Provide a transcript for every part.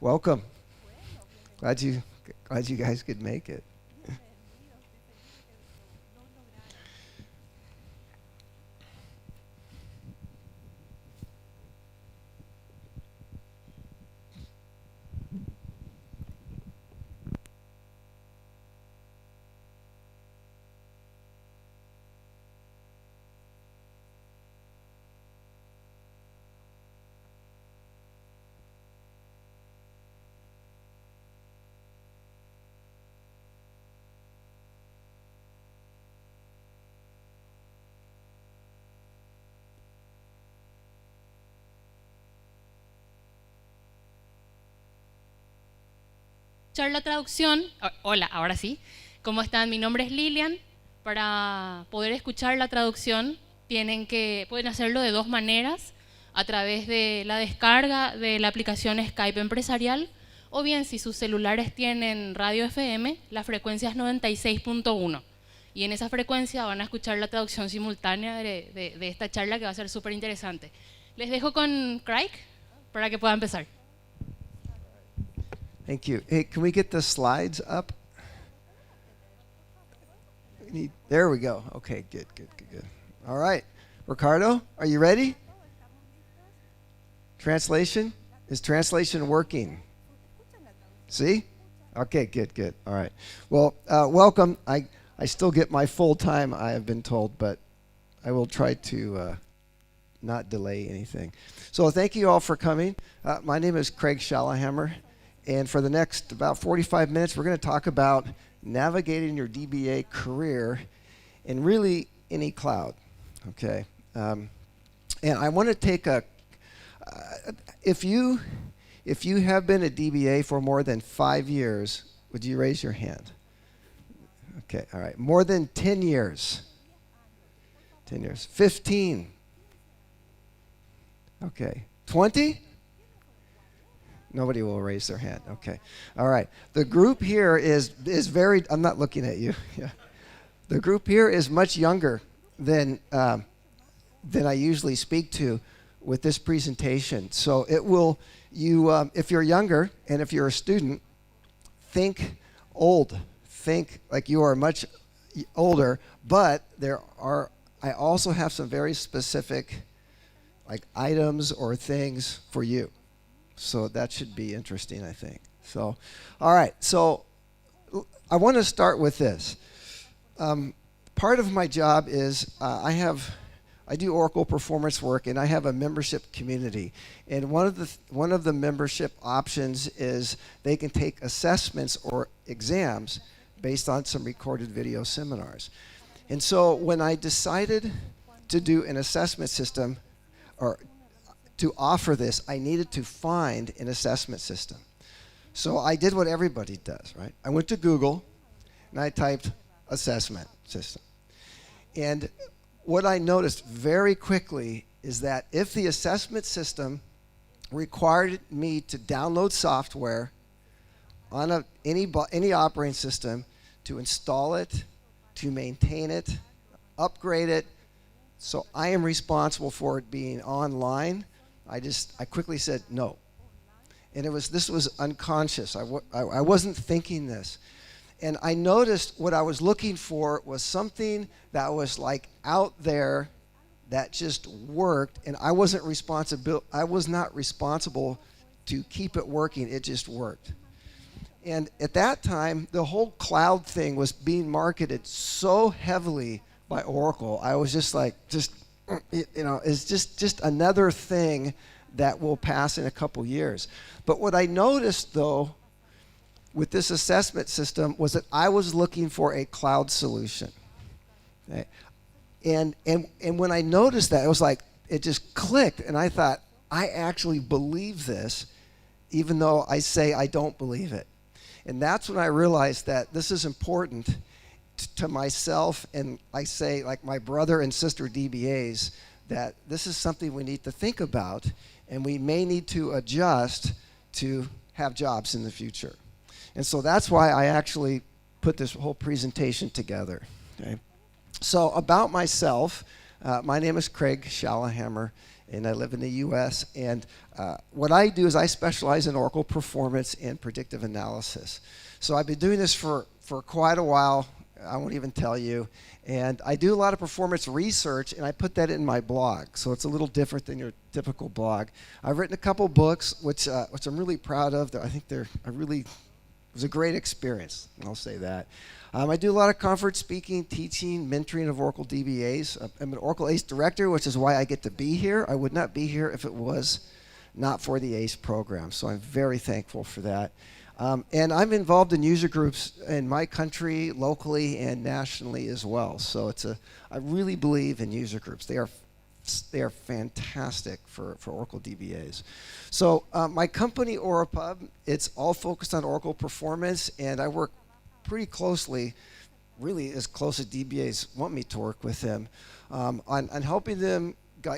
Welcome. Glad you guys could make it. La traducción. Hola, ahora sí. ¿Cómo están? Mi nombre es Lilian. Para poder escuchar la traducción pueden hacerlo de dos maneras: a través de la descarga de la aplicación Skype Empresarial, o bien si sus celulares tienen radio FM, la frecuencia es 96.1, y en esa frecuencia van a escuchar la traducción simultánea de esta charla, que va a ser súper interesante. Les dejo con Craig para que pueda empezar. Thank you. Hey, can we get the slides up? There we go. Okay, good. All right. Ricardo, are you ready? Translation? Is translation working? See? Okay, good. All right. Well, welcome. I still get my full time, I have been told, but I will try to not delay anything. So thank you all for coming. My name is Craig Shallahamer. And for the next about 45 minutes, we're going to talk about navigating your DBA career in really any cloud, okay? And I want to take if you have been a DBA for more than 5 years, would you raise your hand? Okay, all right. More than 10 years. 10 years. 15. Okay. 20? Nobody will raise their hand. Okay. All right. The group here is very, I'm not looking at you. Yeah. The group here is much younger than I usually speak to with this presentation. So it will, if you're younger and if you're a student, think old. Think like you are much older, but I also have some very specific like items or things for you. So that should be interesting, I think. So, all right. So I want to start with this. Part of my job is I do Oracle performance work, and I have a membership community. And one of the membership options is they can take assessments or exams based on some recorded video seminars. And so when I decided to do an assessment system, or to offer this, I needed to find an assessment system. So I did what everybody does, right? I went to Google and I typed assessment system. And what I noticed very quickly is that if the assessment system required me to download software on any operating system, to install it, to maintain it, upgrade it, so I am responsible for it being online, I quickly said no. And this was unconscious. I wasn't thinking this. And I noticed what I was looking for was something that was like out there that just worked, and I was not responsible to keep it working. It just worked. And at that time, the whole cloud thing was being marketed so heavily by Oracle. I was just like, it's just another thing that will pass in a couple years. But what I noticed, though, with this assessment system was that I was looking for a cloud solution. Okay? And when I noticed that, it was like, it just clicked, and I thought, I actually believe this, even though I say I don't believe it. And that's when I realized that this is important to myself, and I say, like my brother and sister DBAs, that this is something we need to think about, and we may need to adjust to have jobs in the future. And so that's why I actually put this whole presentation together. Okay? So about myself, my name is Craig Shallahamer, and I live in the U.S. And what I do is I specialize in Oracle performance and predictive analysis. So I've been doing this for quite a while. I won't even tell you. And I do a lot of performance research, and I put that in my blog. So it's a little different than your typical blog. I've written a couple books, which I'm really proud of. I think it was a great experience, I'll say that. I do a lot of conference speaking, teaching, mentoring of Oracle DBAs. I'm an Oracle ACE director, which is why I get to be here. I would not be here if it was not for the ACE program. So I'm very thankful for that. And I'm involved in user groups in my country, locally, and nationally as well. So I really believe in user groups. They are fantastic for Oracle DBAs. So my company, OraPub, it's all focused on Oracle performance, and I work pretty closely, really as close as DBAs want me to work with them, on helping them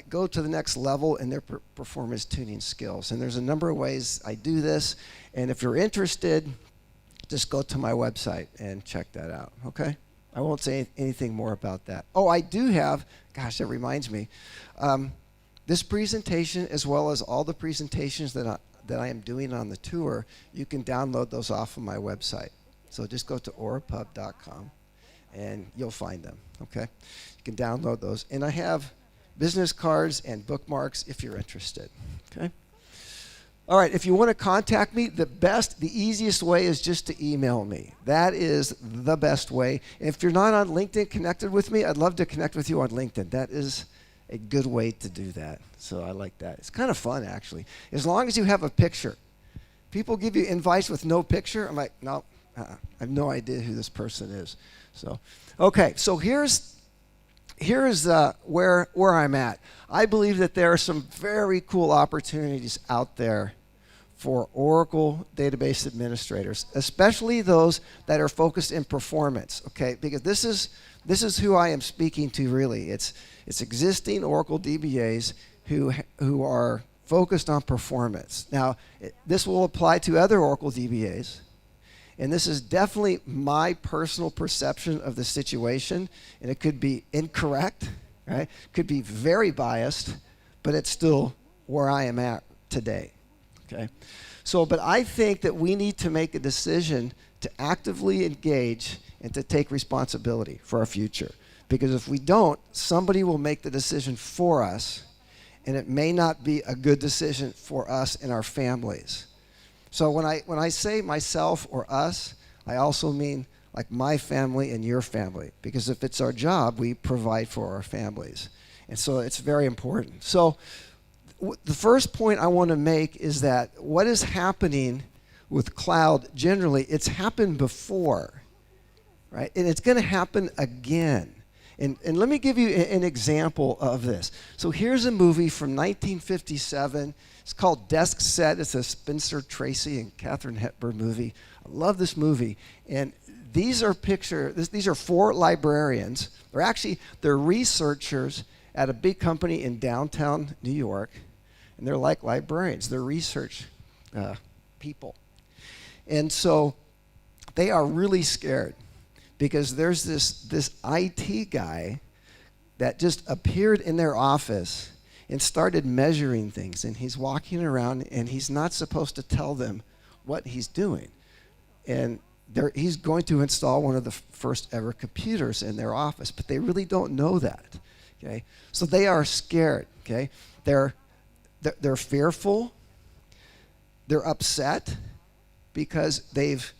go to the next level in their performance tuning skills. And there's a number of ways I do this. And if you're interested, just go to my website and check that out, okay? I won't say anything more about that. Oh, I do have, gosh, that reminds me, this presentation, as well as all the presentations that I am doing on the tour, you can download those off of my website. So just go to orapub.com and you'll find them, okay? You can download those. And I have business cards and bookmarks if you're interested, okay? All right, if you want to contact me, the easiest way is just to email me. That is the best way. If you're not on LinkedIn connected with me, I'd love to connect with you on LinkedIn. That is a good way to do that. So I like that. It's kind of fun, actually. As long as you have a picture. People give you invites with no picture. I'm like, no, I have no idea who this person is. So, okay, so here's where I'm at. I believe that there are some very cool opportunities out there for Oracle database administrators, especially those that are focused in performance, okay? Because this is who I am speaking to really. It's existing Oracle DBAs who are focused on performance. Now, this will apply to other Oracle DBAs. And this is definitely my personal perception of the situation, and it could be incorrect, right? Could be very biased, but it's still where I am at today, okay? So, but I think that we need to make a decision to actively engage and to take responsibility for our future. Because if we don't, somebody will make the decision for us, and it may not be a good decision for us and our families. So when I say myself or us, I also mean like my family and your family. Because if it's our job, we provide for our families. And so it's very important. So the first point I want to make is that what is happening with cloud generally, it's happened before, right? And it's going to happen again. And let me give you an example of this. So here's a movie from 1957. It's called Desk Set. It's a Spencer Tracy and Katharine Hepburn movie. I love this movie. And these are four librarians. They're researchers at a big company in downtown New York. And they're like librarians. They're research people. And so they are really scared because there's this IT guy that just appeared in their office and started measuring things. And he's walking around, and he's not supposed to tell them what he's doing. And he's going to install one of the first ever computers in their office, but they really don't know that. Okay, so they are scared. Okay, they're fearful. They're upset because they've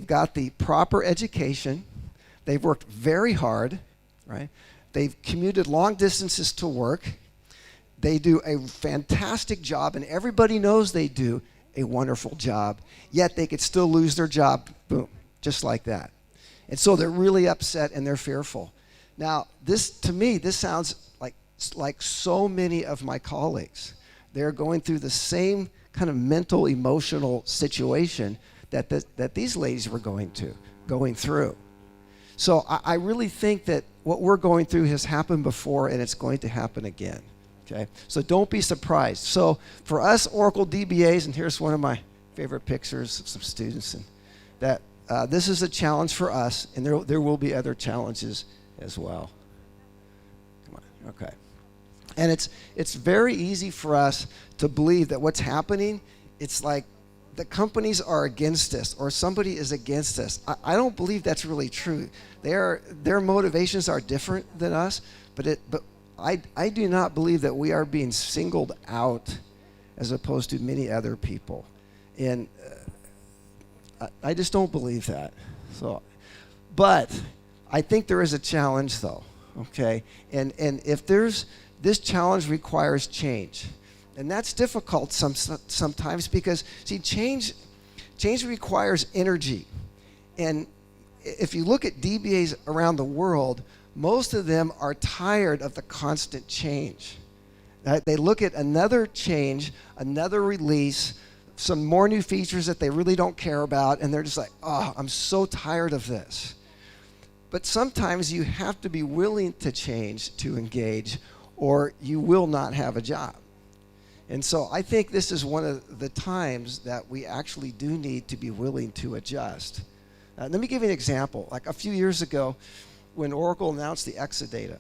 got the proper education. They've worked very hard, right? They've commuted long distances to work. They do a fantastic job, and everybody knows they do a wonderful job, yet they could still lose their job, boom, just like that. And so they're really upset and they're fearful. Now, to me, this sounds like so many of my colleagues. They're going through the same kind of mental, emotional situation that these ladies were going through. So I really think that what we're going through has happened before, and it's going to happen again. Okay, so don't be surprised. So for us Oracle DBAs, and here's one of my favorite pictures of some students, and that this is a challenge for us, and there will be other challenges as well. Come on, okay. And it's very easy for us to believe that what's happening, it's like the companies are against us or somebody is against us. I don't believe that's really true. Their motivations are different than us, but I do not believe that we are being singled out as opposed to many other people. And I just don't believe that. But I think there is a challenge though, okay? And if this challenge requires change. And that's difficult sometimes because, see, change requires energy. And if you look at DBAs around the world, most of them are tired of the constant change. They look at another change, another release, some more new features that they really don't care about, and they're just like, oh, I'm so tired of this. But sometimes you have to be willing to change, to engage, or you will not have a job. And so I think this is one of the times that we actually do need to be willing to adjust. Let me give you an example. Like a few years ago, when Oracle announced the Exadata,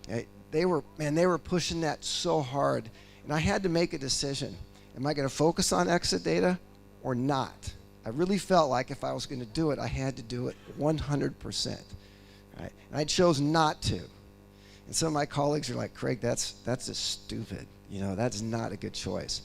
okay, they were pushing that so hard, and I had to make a decision. Am I going to focus on Exadata or not? I really felt like if I was going to do it, I had to do it 100%. Right? And I chose not to. And some of my colleagues are like, Craig, that's just stupid. You know, that's not a good choice.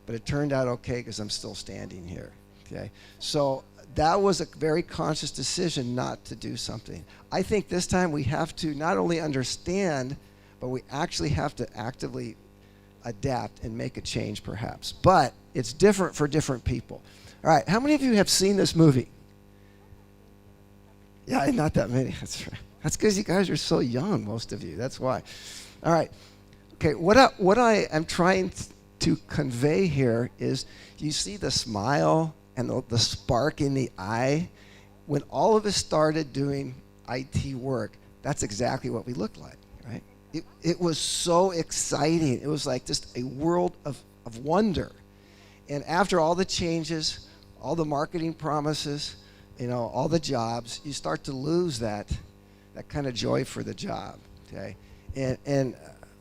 But it turned out okay because I'm still standing here. Okay? So that was a very conscious decision not to do something. I think this time we have to not only understand, but we actually have to actively adapt and make a change perhaps. But it's different for different people. All right, how many of you have seen this movie? Yeah, not that many. That's right. That's because you guys are so young, most of you. That's why. All right. Okay, what I am trying to convey here is, you see the smile and the spark in the eye? When all of us started doing IT work, that's exactly what we looked like, right? It was so exciting. It was like just a world of wonder. And after all the changes, all the marketing promises, you know, all the jobs, you start to lose that kind of joy for the job, okay? And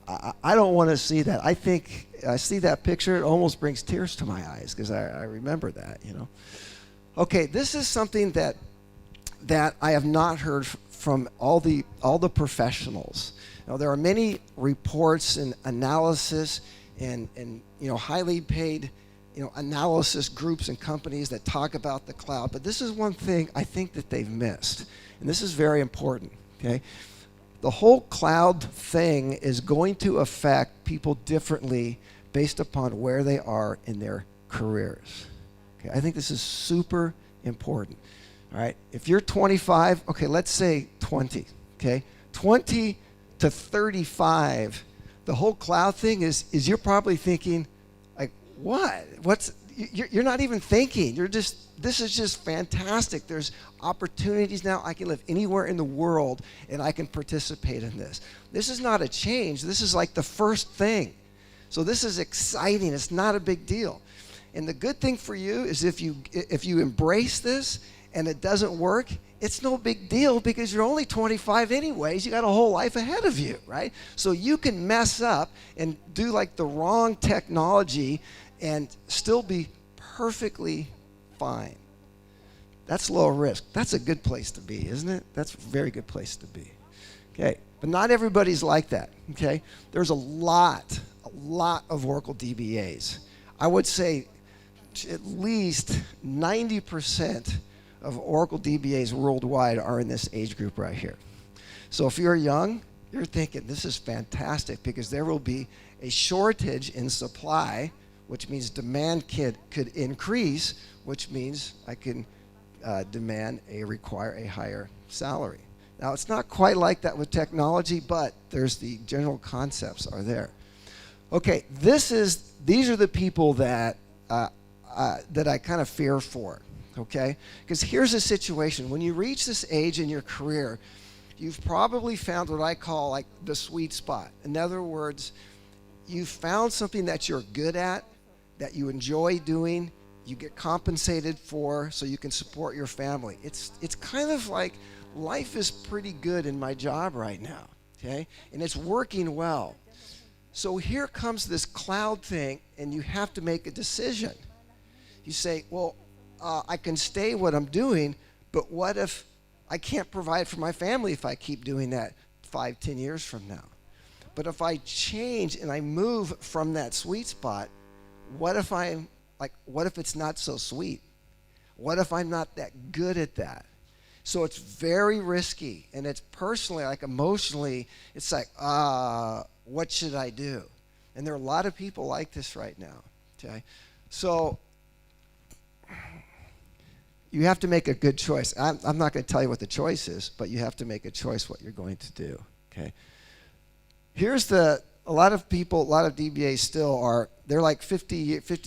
I don't want to see that. I think I see that picture, it almost brings tears to my eyes because I remember that, you know. Okay, this is something that I have not heard from all the professionals. Now, there are many reports and analysis and you know, highly paid, you know, analysis groups and companies that talk about the cloud, but this is one thing I think that they've missed, and this is very important, okay? The whole cloud thing is going to affect people differently based upon where they are in their careers. Okay, I think this is super important. All right, if you're 25, okay, let's say 20, okay? 20 to 35, the whole cloud thing is you're probably thinking, like, what? You're not even thinking. This is just fantastic. There's opportunities now. I can live anywhere in the world and I can participate in this. This is not a change. This is like the first thing. So this is exciting. It's not a big deal. And the good thing for you is if you embrace this and it doesn't work, it's no big deal because you're only 25 anyways. You got a whole life ahead of you, right? So you can mess up and do like the wrong technology and still be perfectly fine. That's low risk. That's a good place to be, isn't it? That's a very good place to be. Okay, but not everybody's like that, okay? There's a lot of Oracle DBAs. I would say at least 90% of Oracle DBAs worldwide are in this age group right here. So if you're young, you're thinking this is fantastic because there will be a shortage in supply, which means demand could increase, which means I can require a higher salary. Now, it's not quite like that with technology, but there's the general concepts are there. Okay, these are the people that I kind of fear for, okay? Because here's a situation. When you reach this age in your career, you've probably found what I call like the sweet spot. In other words, you've found something that you're good at, that you enjoy doing, you get compensated for so you can support your family. It's kind of like life is pretty good in my job right now, okay? And it's working well. So here comes this cloud thing, and you have to make a decision. You say, well, I can stay what I'm doing, but what if I can't provide for my family if I keep doing that 5-10 years from now? But if I change and I move from that sweet spot, what if it's not so sweet? What if I'm not that good at that? So it's very risky, and it's personally, like emotionally, it's like, what should I do? And there are a lot of people like this right now, okay? So you have to make a good choice. I'm not going to tell you what the choice is, but you have to make a choice what you're going to do, okay? Here's a lot of people, a lot of DBAs still they're like 50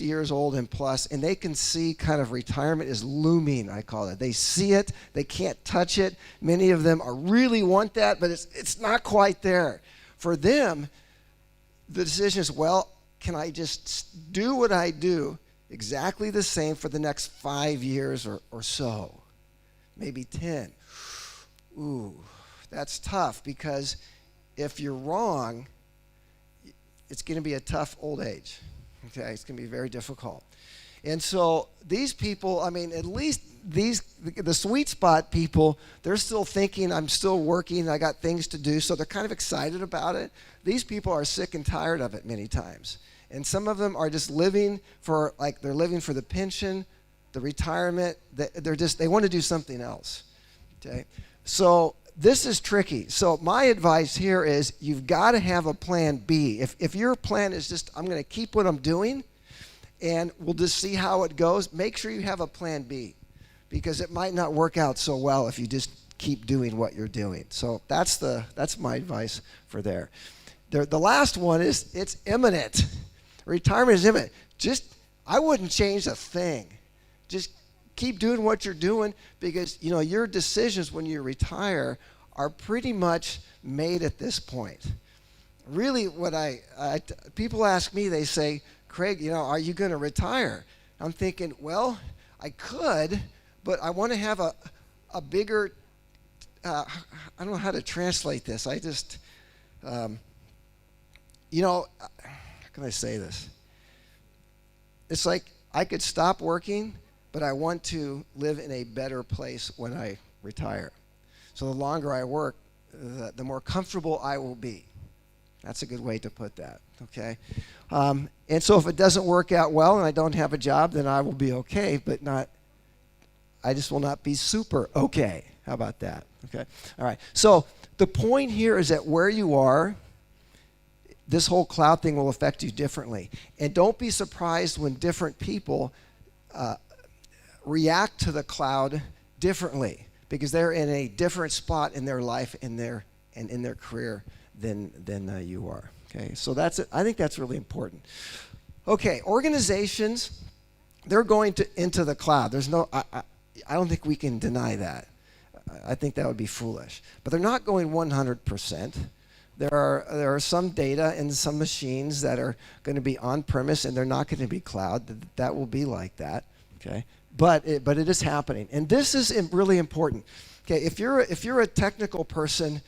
years old and plus, and they can see kind of retirement is looming, I call it. They see it, they can't touch it. Many of them really want that, but it's not quite there. For them, the decision is, well, can I just do what I do exactly the same for the next 5 years or so? Maybe 10. Ooh, that's tough, because if you're wrong, it's going to be a tough old age. Okay, it's going to be very difficult. And so these people, I mean, at least the sweet spot people, they're still thinking, I'm still working, I got things to do, so they're kind of excited about it. These people are sick and tired of it many times. And some of them are just living for, they're living for the pension, the retirement, they want to do something else. Okay? So this is tricky. So my advice here is you've got to have a plan B. If your plan is just, I'm going to keep what I'm doing and we'll just see how it goes, make sure you have a plan B, because it might not work out so well if you just keep doing what you're doing. So that's my advice for there. The last one is, it's imminent. Retirement is imminent. I wouldn't change a thing. Just keep doing what you're doing, because your decisions when you retire are pretty much made at this point. Really, people ask me, they say, Craig, are you going to retire? I'm thinking, well, I could, but I want to have a bigger, I don't know how to translate this. I just, how can I say this? It's like I could stop working, but I want to live in a better place when I retire. So the longer I work, the more comfortable I will be. That's a good way to put that, okay? And so if it doesn't work out well and I don't have a job, then I will be okay, but I just will not be super okay. How about that? Okay? All right. So the point here is that where you are, this whole cloud thing will affect you differently. And don't be surprised when different people react to the cloud differently, because they're in a different spot in their life and in their career than you are. Okay, so that's it. I think that's really important. Okay, organizations, they're going into the cloud. There's no, I don't think we can deny that. I think that would be foolish. But they're not going 100%. There are some data and some machines that are going to be on-premise, and they're not going to be cloud. That will be like that. Okay, but it is happening, and this is really important. Okay, if you're a technical person,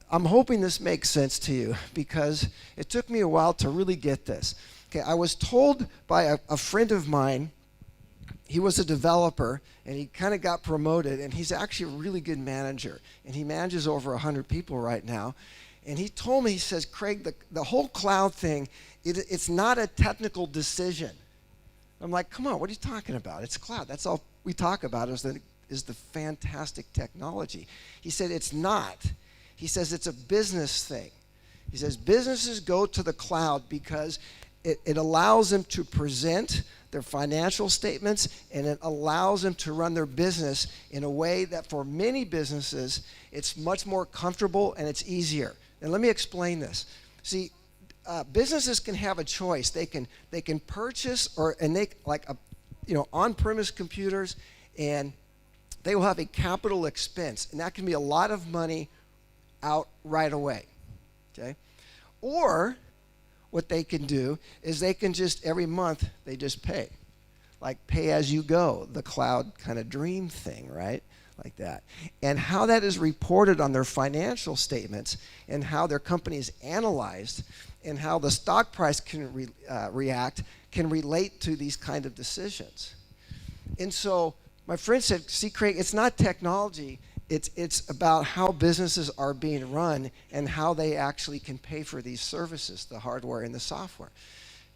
I'm hoping this makes sense to you, because it took me a while to really get this. Okay, I was told by a friend of mine. He was a developer, and he kind of got promoted, and he's actually a really good manager, and he manages over 100 people right now. And he told me, he says, Craig, the whole cloud thing, it's not a technical decision. I'm like, come on, what are you talking about? It's cloud. That's all we talk about is the fantastic technology. He said, it's not. He says, it's a business thing. He says, businesses go to the cloud because it allows them to present their financial statements, and it allows them to run their business in a way that for many businesses, it's much more comfortable and it's easier. And let me explain this. See, businesses can have a choice. They can purchase on-premise computers, and they will have a capital expense, and that can be a lot of money out right away. Okay? Or what they can do is they can just, every month, they just pay. Like pay as you go, the cloud kind of dream thing, right? like that. And how that is reported on their financial statements and how their company is analyzed and how the stock price can react can relate to these kind of decisions. And so my friend said, see, Craig, it's not technology. It's about how businesses are being run and how they actually can pay for these services, the hardware and the software.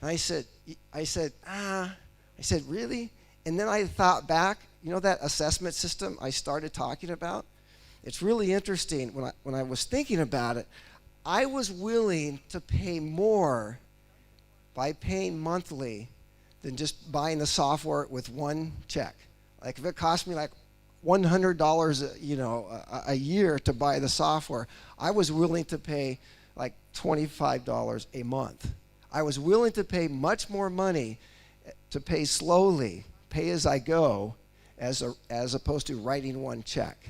And I said, really? And then I thought back, you know that assessment system I started talking about? It's really interesting. When I was thinking about it, I was willing to pay more by paying monthly than just buying the software with one check. Like if it cost me like $100, a year to buy the software, I was willing to pay like $25 a month. I was willing to pay much more money to pay slowly, pay as I go, as opposed to writing one check.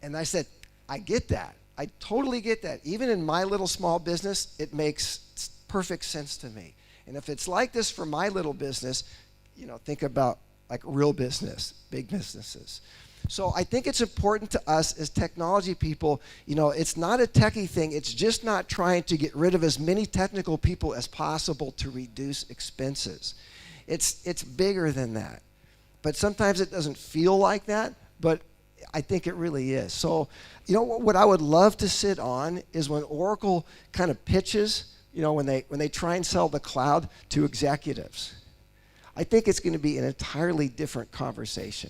And I said, I get that. I totally get that. Even in my little small business, it makes perfect sense to me. And if it's like this for my little business, think about like real business, big businesses. So I think it's important to us as technology people, it's not a techie thing. It's just not trying to get rid of as many technical people as possible to reduce expenses. It's bigger than that. But sometimes it doesn't feel like that, but I think it really is. So, what I would love to sit on is when Oracle kind of pitches, when they try and sell the cloud to executives. I think it's going to be an entirely different conversation.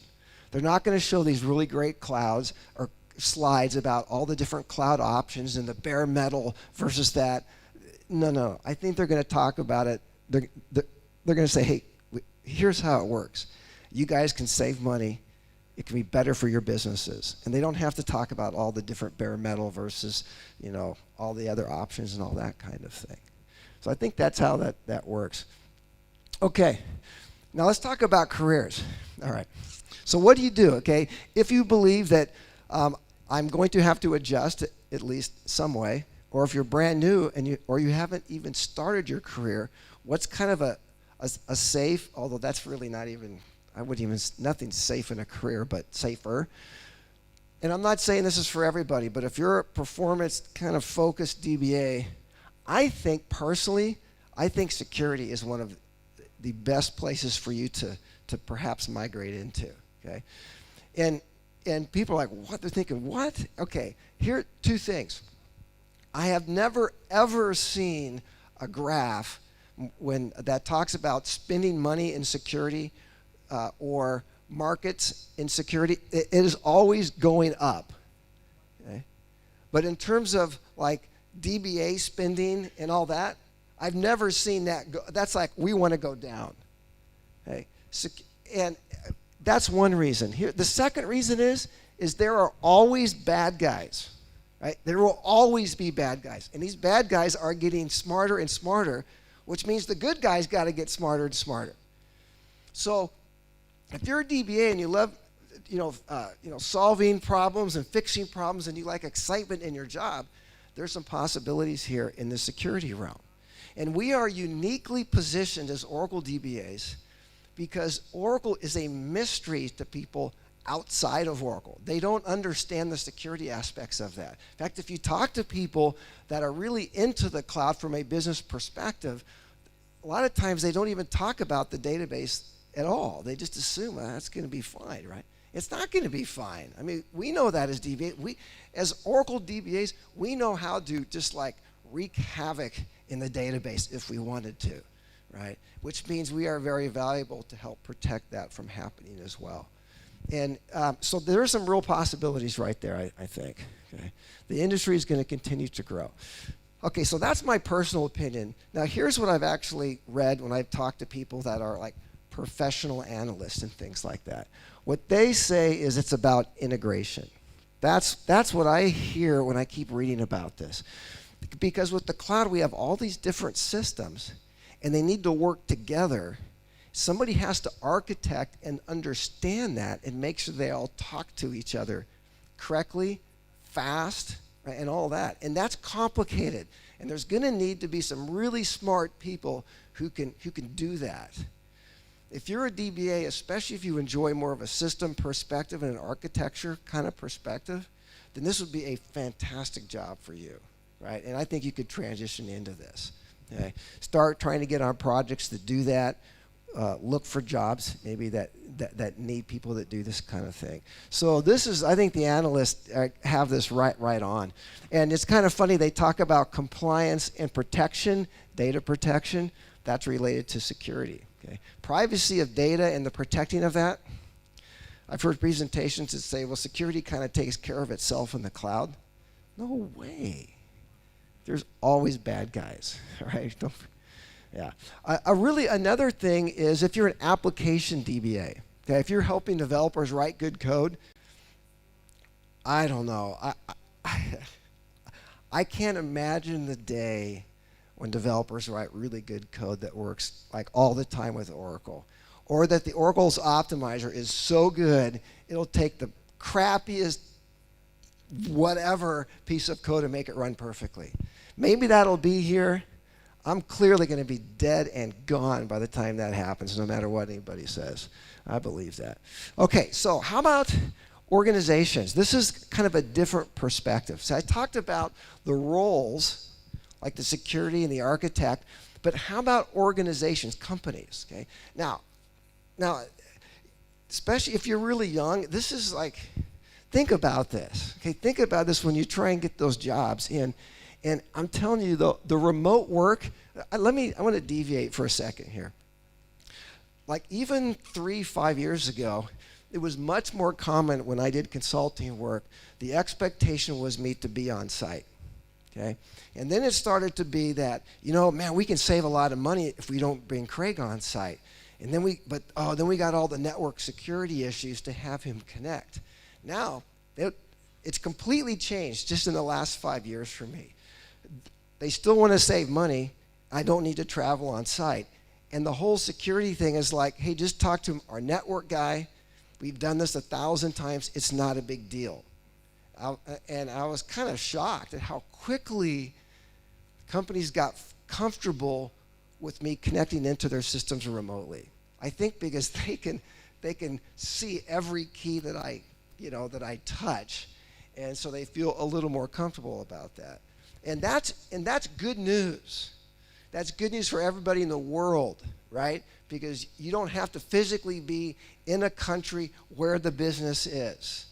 They're not going to show these really great clouds or slides about all the different cloud options and the bare metal versus that. No. I think they're going to talk about it. They're going to say, hey, here's how it works. You guys can save money. It can be better for your businesses. And they don't have to talk about all the different bare metal versus, all the other options and all that kind of thing. So I think that's how that works. Okay, now let's talk about careers. All right. So what do you do, okay? If you believe that I'm going to have to adjust at least some way, or if you're brand new and you haven't even started your career, what's kind of a safe, although that's really not even, nothing's safe in a career, but safer. And I'm not saying this is for everybody, but if you're a performance kind of focused DBA, I think security is one of the best places for you to perhaps migrate into, okay? And people are like, what? They're thinking, what? Okay, here are two things. I have never, ever seen a graph that talks about spending money in security or markets in security. It is always going up, okay? But in terms of like DBA spending and all that, I've never seen that go. That's like we want to go down. Okay? And that's one reason. Here, the second reason is there are always bad guys. Right? There will always be bad guys. And these bad guys are getting smarter and smarter, which means the good guys got to get smarter and smarter. So if you're a DBA and you love solving problems and fixing problems and you like excitement in your job, there's some possibilities here in the security realm. And we are uniquely positioned as Oracle DBAs because Oracle is a mystery to people outside of Oracle. They don't understand the security aspects of that. In fact, if you talk to people that are really into the cloud from a business perspective, a lot of times they don't even talk about the database at all. They just assume that's going to be fine, right? It's not going to be fine. I mean, we know that as DBA. As Oracle DBAs, we know how to just like wreak havoc in the database if we wanted to, right? Which means we are very valuable to help protect that from happening as well. And so there are some real possibilities right there, I think. Okay? The industry is going to continue to grow. Okay, so that's my personal opinion. Now here's what I've actually read when I've talked to people that are like professional analysts and things like that. What they say is it's about integration. That's what I hear when I keep reading about this. Because with the cloud, we have all these different systems, and they need to work together. Somebody has to architect and understand that and make sure they all talk to each other correctly, fast, right, and all that. And that's complicated. And there's going to need to be some really smart people who can do that. if you're a DBA, especially if you enjoy more of a system perspective and an architecture kind of perspective, then this would be a fantastic job for you, right? And I think you could transition into this. Okay? Start trying to get on projects that do that. Look for jobs maybe that need people that do this kind of thing. So this is, I think the analysts have this right on. And it's kind of funny, they talk about compliance and protection, data protection. That's related to security. Okay? Privacy of data and the protecting of that. I've heard presentations that say, well, security kind of takes care of itself in the cloud. No way. There's always bad guys, right? Yeah. Another thing is if you're an application DBA, okay, if you're helping developers write good code, I don't know. I can't imagine the day when developers write really good code that works like all the time with Oracle. Or that the Oracle's optimizer is so good, it'll take the crappiest whatever piece of code and make it run perfectly. Maybe that'll be here. I'm clearly going to be dead and gone by the time that happens, no matter what anybody says. I believe that. Okay, so how about organizations? This is kind of a different perspective. So I talked about the roles, like the security and the architect, but how about organizations, companies? Okay, now, especially if you're really young, this is like, think about this. Okay, think about this when you try and get those jobs in. And I'm telling you, the remote work, I want to deviate for a second here. Like even 3-5 years ago, it was much more common when I did consulting work. The expectation was me to be on site. Okay? And then it started to be that, man, we can save a lot of money if we don't bring Craig on site. And then we got all the network security issues to have him connect. Now, it's completely changed just in the last 5 years for me. They still want to save money. I don't need to travel on site. And the whole security thing is like, hey, just talk to our network guy. We've done this 1,000 times. It's not a big deal. And I was kind of shocked at how quickly companies got comfortable with me connecting into their systems remotely. I think because they can see every key that I touch, and so they feel a little more comfortable about that. And that's good news. That's good news for everybody in the world, right? Because you don't have to physically be in a country where the business is.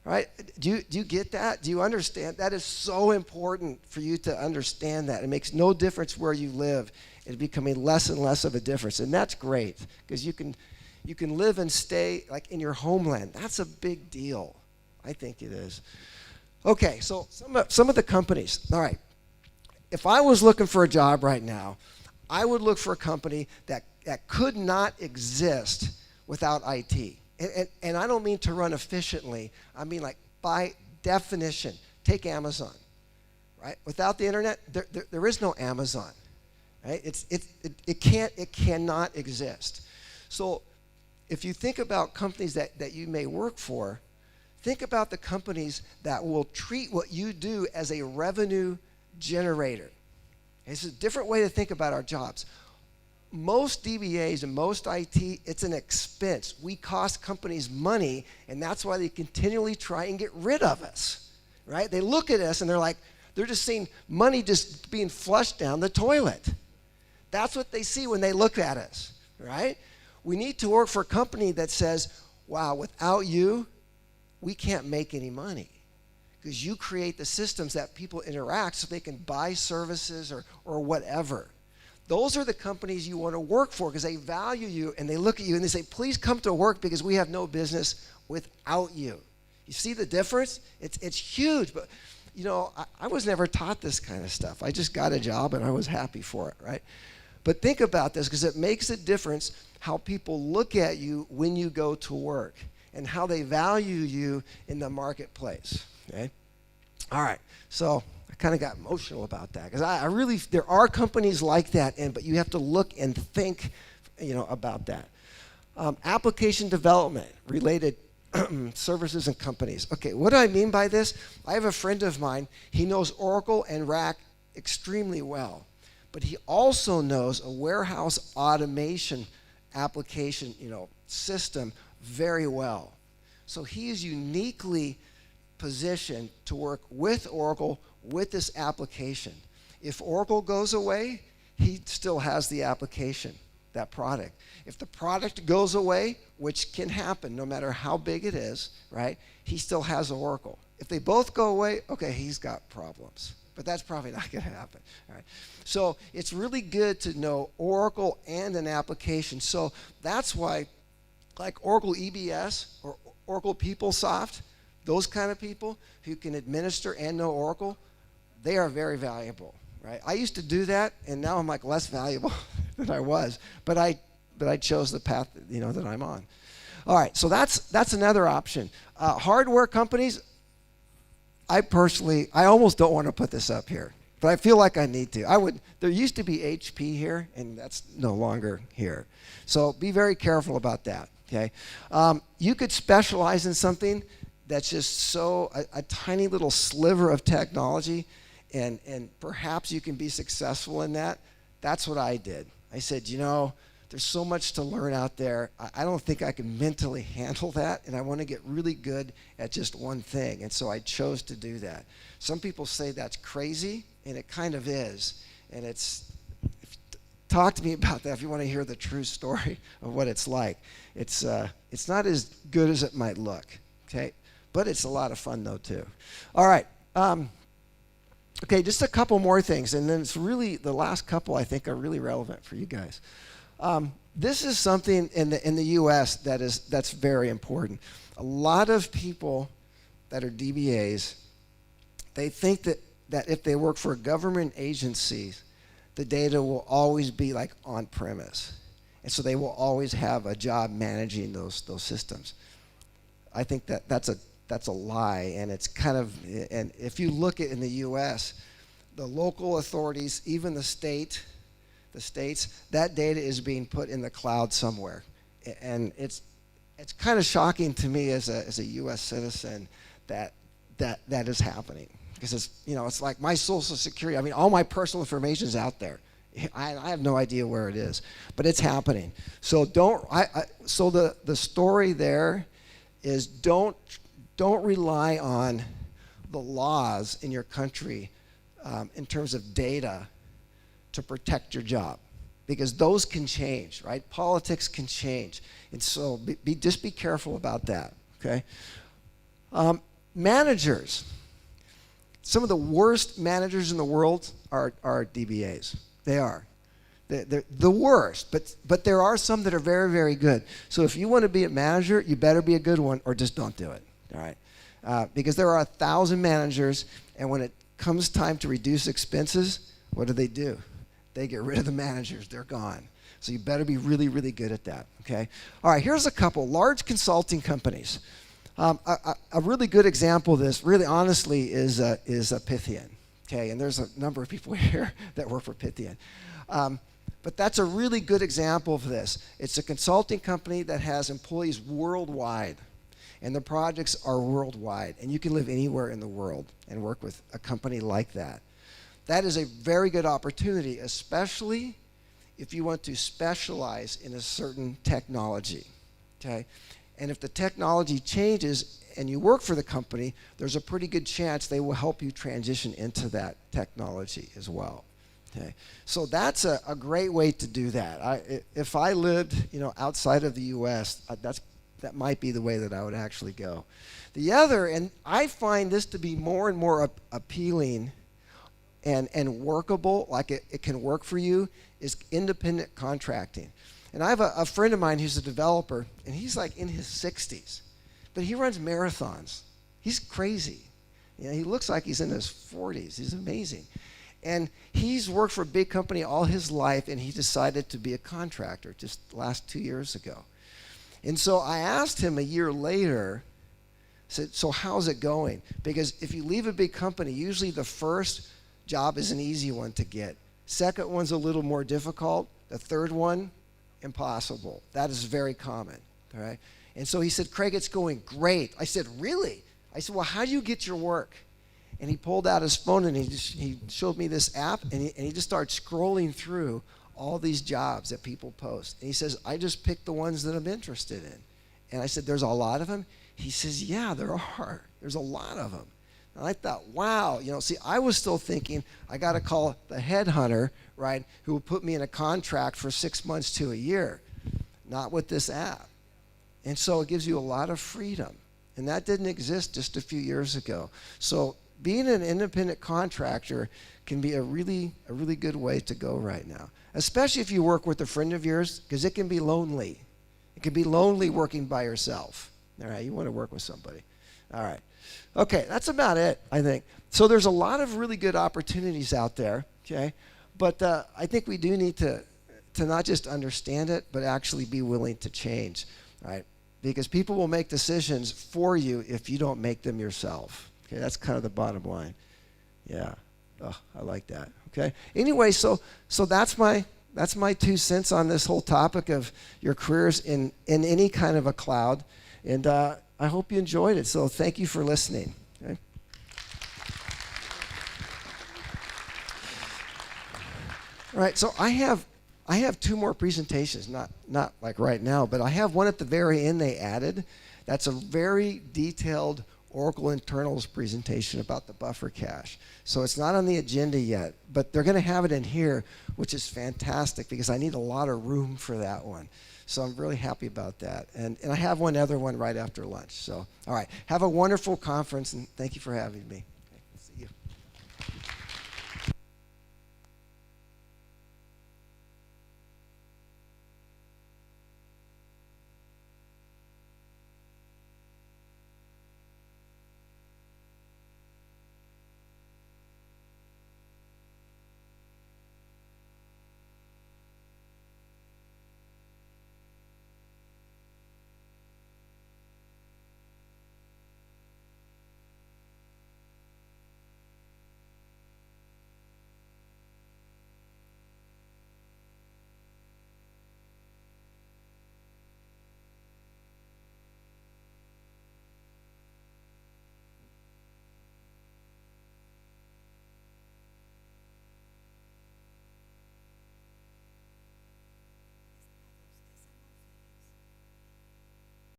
Right? Do you get that? Do you understand? That is so important for you to understand that. It makes no difference where you live. It's becoming less and less of a difference. And that's great because you can live and stay like in your homeland. That's a big deal. I think it is. Okay, so some of the companies. All right. If I was looking for a job right now, I would look for a company that could not exist without IT. And I don't mean to run efficiently. I mean like by definition. Take Amazon, right? Without the internet, there is no Amazon, right? It cannot exist. So if you think about companies that you may work for, think about the companies that will treat what you do as a revenue generator. It's a different way to think about our jobs. Most DBAs and most IT, it's an expense. We cost companies money, and that's why they continually try and get rid of us, right? They look at us and they're just seeing money just being flushed down the toilet. That's what they see when they look at us, right? We need to work for a company that says, wow, without you, we can't make any money. Because you create the systems that people interact so they can buy services or whatever. Those are the companies you want to work for because they value you and they look at you and they say, please come to work because we have no business without you. You see the difference? It's huge. But, I was never taught this kind of stuff. I just got a job and I was happy for it, right? But think about this because it makes a difference how people look at you when you go to work and how they value you in the marketplace. Okay? All right. So I kind of got emotional about that because there are companies like that, but you have to look and think, about that. Application development related services and companies. Okay, what do I mean by this? I have a friend of mine. He knows Oracle and RAC extremely well, but he also knows a warehouse automation application, system very well. So he is uniquely positioned to work with Oracle with this application. If Oracle goes away, he still has the application, that product. If the product goes away, which can happen no matter how big it is, right, he still has Oracle. If they both go away, okay, he's got problems. But that's probably not going to happen. All right. So it's really good to know Oracle and an application. So that's why, like Oracle EBS or Oracle PeopleSoft, those kind of people who can administer and know Oracle, they are very valuable. Right? I used to do that, and now I'm like less valuable than I was. But I chose the path that I'm on. All right. So that's another option. Hardware companies. I almost don't want to put this up here, but I feel like I need to. There used to be HP here, and that's no longer here. So be very careful about that, okay? You could specialize in something that's just a tiny little sliver of technology, and perhaps you can be successful in that. That's what I did. I said, there's so much to learn out there. I don't think I can mentally handle that, and I want to get really good at just one thing. And so I chose to do that. Some people say that's crazy, and it kind of is. And talk to me about that if you want to hear the true story of what it's like. It's not as good as it might look, okay? But it's a lot of fun, though, too. All right. Okay, just a couple more things, and then it's really the last couple I think are really relevant for you guys. This is something in the U.S. that's very important. A lot of people that are DBAs, they think that if they work for a government agency, the data will always be like on premise, and so they will always have a job managing those systems. I think that's a lie, and it's and if you look at in the U.S., the local authorities, even the states, that data is being put in the cloud somewhere. And it's kind of shocking to me as a U.S. citizen that is happening. Because it's like my Social Security, all my personal information is out there. I have no idea where it is, but it's happening. So so the story there is don't rely on the laws in your country in terms of data to protect your job, because those can change, right? Politics can change, and so just be careful about that, okay? Managers. Some of the worst managers in the world are DBAs. They are. They're the worst, but there are some that are very, very good. So if you want to be a manager, you better be a good one, or just don't do it, all right? Because there are 1,000 managers, and when it comes time to reduce expenses, what do? They get rid of the managers. They're gone. So you better be really, really good at that, okay? All right, here's a couple. Large consulting companies. A really good example of this, really honestly, is Pythian, okay? And there's a number of people here that work for Pythian. But that's a really good example of this. It's a consulting company that has employees worldwide, and the projects are worldwide. And you can live anywhere in the world and work with a company like that. That is a very good opportunity, especially if you want to specialize in a certain technology, okay? And if the technology changes and you work for the company, there's a pretty good chance they will help you transition into that technology as well, okay? So that's a great way to do that. If I lived, outside of the U.S., that might be the way that I would actually go. The other, and I find this to be more and more appealing and workable, like it can work for you, is independent contracting. And I have a friend of mine who's a developer, and he's like in his 60s, but he runs marathons. He's crazy. He looks like he's in his 40s. He's amazing. And he's worked for a big company all his life, and he decided to be a contractor just last 2 years ago. And so I asked him a year later, said, so how's it going? Because if you leave a big company, usually the first job is an easy one to get. Second one's a little more difficult. The third one, impossible. That is very common, all right? And so he said, Craig, it's going great. I said, really? I said, well, how do you get your work? And he pulled out his phone and he showed me this app, and he just started scrolling through all these jobs that people post. And he says, I just picked the ones that I'm interested in. And I said, there's a lot of them? He says, yeah, there are. There's a lot of them. And I thought, wow, see, I was still thinking I got to call the headhunter, right, who will put me in a contract for 6 months to a year. Not with this app. And so it gives you a lot of freedom. And that didn't exist just a few years ago. So being an independent contractor can be a really good way to go right now, especially if you work with a friend of yours, because it can be lonely. It can be lonely working by yourself. All right, you want to work with somebody. All right. Okay, that's about it, I think. So there's a lot of really good opportunities out there, okay? But I think we do need to not just understand it, but actually be willing to change, right? Because people will make decisions for you if you don't make them yourself. Okay, that's kind of the bottom line. Yeah, I like that. Okay. Anyway, so that's my 2 cents on this whole topic of your careers in any kind of a cloud, and I hope you enjoyed it. So thank you for listening. Okay. All right. So I have 2 more presentations, not like right now, but I have one at the very end they added. That's a very detailed Oracle internals presentation about the buffer cache. So it's not on the agenda yet, but they're going to have it in here, which is fantastic because I need a lot of room for that one. So I'm really happy about that. And I have one other one right after lunch. So, all right. Have a wonderful conference, and thank you for having me.